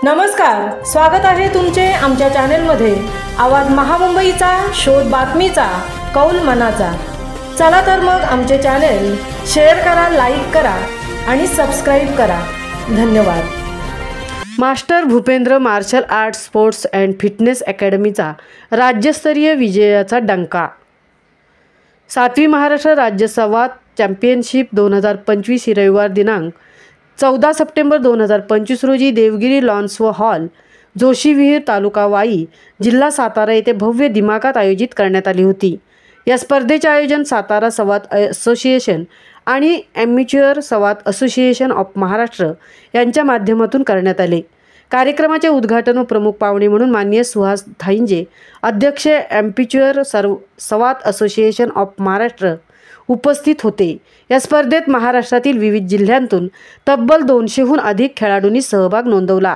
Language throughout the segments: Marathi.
नमस्कार, स्वागत आहे तुमचे आमच्या चॅनेलमध्ये। आवाज महामुंबईचा, शोध बातमीचा, कौल मनाचा। चला तर मग आमचे चॅनेल शेअर करा, लाईक करा आणि सबस्क्राइब करा। धन्यवाद। Master Bhupendra martial arts sports and fitness अकॅडमीचा राज्यस्तरीय विजयाचा डंका। 7वी महाराष्ट्र राज्य संवाद चॅम्पियनशिप 2025 ही रविवार दिनांक 14 सप्टेंबर 2025 रोजी देवगिरी लॉन्स व हॉल, जोशी विहीर, तालुका वाई, जिल्हा सातारा येथे भव्य दिमाखात आयोजित करण्यात आली होती। या स्पर्धेचे आयोजन सातारा संवाद असोसिएशन आणि ॲमेच्युअर संवाद असोसिएशन ऑफ महाराष्ट्र यांच्या माध्यमातून करण्यात आले। कार्यक्रमाचे उद्घाटन व प्रमुख पाहुणे म्हणून माननीय सुहास धाईंजे, अध्यक्ष ॲमेच्युअर संवाद असोसिएशन ऑफ महाराष्ट्र उपस्थित होते। या स्पर्धेत महाराष्ट्रातील विविध जिल्ह्यांतून तब्बल 200हून अधिक खेळाडूंनी सहभाग नोंदवला।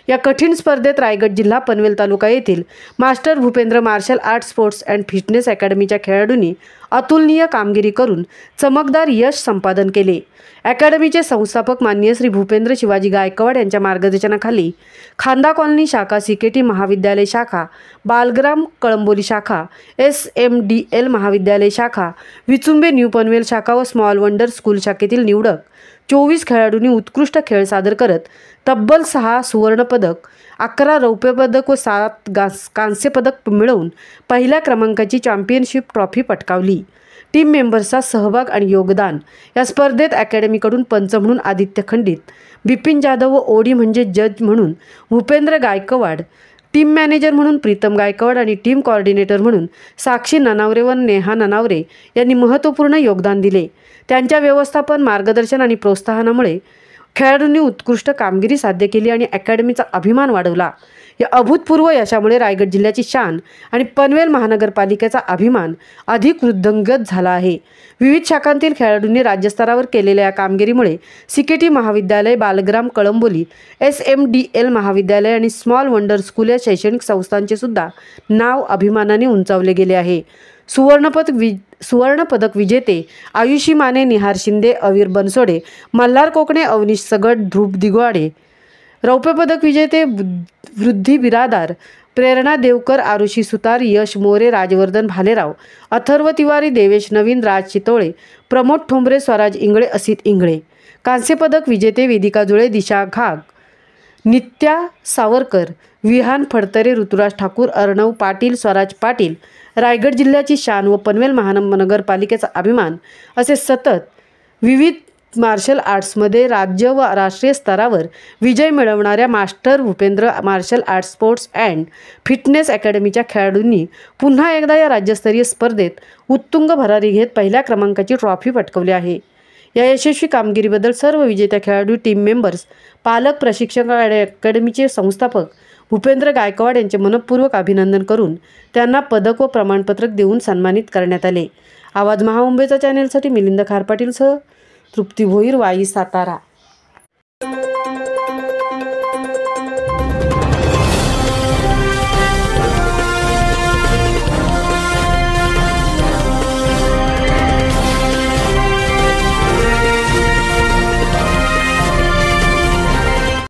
या कठीण स्पर्धेत रायगड जिल्हा पनवेल तालुका येथील master Bhupendra martial arts sports and fitness अकॅडमीच्या खेळाडूंनी अतुलनीय कामगिरी करून चमकदार यश संपादन केले। अकॅडमीचे संस्थापक माननीय श्री भूपेंद्र शिवाजी गायकवाड यांच्या मार्गदर्शनाखाली खांदा कॉलनी शाखा, सीकेटी महाविद्यालय शाखा, बालग्राम कळंबोली शाखा, SMDL महाविद्यालय शाखा, विचुंबे न्यू पनवेल शाखा व स्मॉल वंडर स्कूल शाखेतील निवडक 24 खेळाडूंनी उत्कृष्ट खेळ सादर करत तब्बल 6 सुवर्णपदक, 11 रौप्य पदक व 7 कांस्य पदक मिळवून पहिल्या क्रमांकाची चॅम्पियनशिप ट्रॉफी पटकावली। टीम मेंबर्सचा सहभाग आणि योगदान। या स्पर्धेत अकॅडमीकडून पंच म्हणून आदित्य खंडित, बिपिन जाधव व ओडी म्हणजे जज म्हणून भूपेंद्र गायकवाड, टीम मॅनेजर म्हणून प्रीतम गायकवाड आणि टीम कोऑर्डिनेटर म्हणून साक्षी ननावरे व नेहा ननावरे यांनी महत्त्वपूर्ण योगदान दिले। त्यांच्या व्यवस्थापन, मार्गदर्शन आणि प्रोत्साहनामुळे खेळाडूंनी उत्कृष्ट कामगिरी साध्य केली आणि अकॅडमीचा अभिमान वाढवला। या अभूतपूर्व यशामुळे रायगड जिल्ह्याची शान आणि पनवेल महानगरपालिकेचा अभिमान अधिक वृद्धिंगत झाला आहे। विविध शाखांतील खेळाडूंनी राज्यस्तरावर केलेल्या या कामगिरीमुळे सीकेटी महाविद्यालय, बालग्राम कळंबोली, SMDL महाविद्यालय आणि स्मॉल वंडर स्कूल या शैक्षणिक संस्थांचे सुद्धा नाव अभिमानाने उंचावले गेले आहे। सुवर्णपदक विजेते आयुषी माने, निहार शिंदे, अवीर बनसोडे, मल्हार कोकणे, अवनीश सगट, ध्रुव दिगवाडे, रौप्य पदक विजेते वृद्धी बिरादार, प्रेरणा देवकर, आरुषी सुतार, यश मोरे, राजवर्धन भालेराव, अथर्व तिवारी, देवेश नवीन, राज चितोळे, प्रमोद ठोंबरे, स्वराज इंगळे, असित इंगळे, कांस्य पदक विजेते वेदिका जुळे, दिशा घाग, नित्या सावरकर, विहान फडतरे, ऋतुराज ठाकूर, अर्णव पाटील, स्वराज पाटील, रायगड जिल्ह्याची शान व पनवेल महानगरपालिकेचा अभिमान असे सतत विविध मार्शल आर्ट्समध्ये राज्य व राष्ट्रीय स्तरावर विजय मिळवणाऱ्या master Bhupendra martial arts sports and fitness अकॅडमीच्या खेळाडूंनी पुन्हा एकदा या राज्यस्तरीय स्पर्धेत उत्तुंग भरारी घेत पहिल्या क्रमांकाची ट्रॉफी पटकावली आहे। या यशस्वी कामगिरीबद्दल सर्व विजेत्या खेळाडू, टीम मेंबर्स, पालक, प्रशिक्षक आणि अकॅडमीचे संस्थापक भूपेंद्र गायकवाड यांचे मनपूर्वक अभिनंदन करून त्यांना पदक व प्रमाणपत्र देऊन सन्मानित करण्यात आले। आवाज महामुंबईचा चॅनेलसाठी मिलिंद खारपाटीलसह तृप्ती भोईर, वाई, सातारा।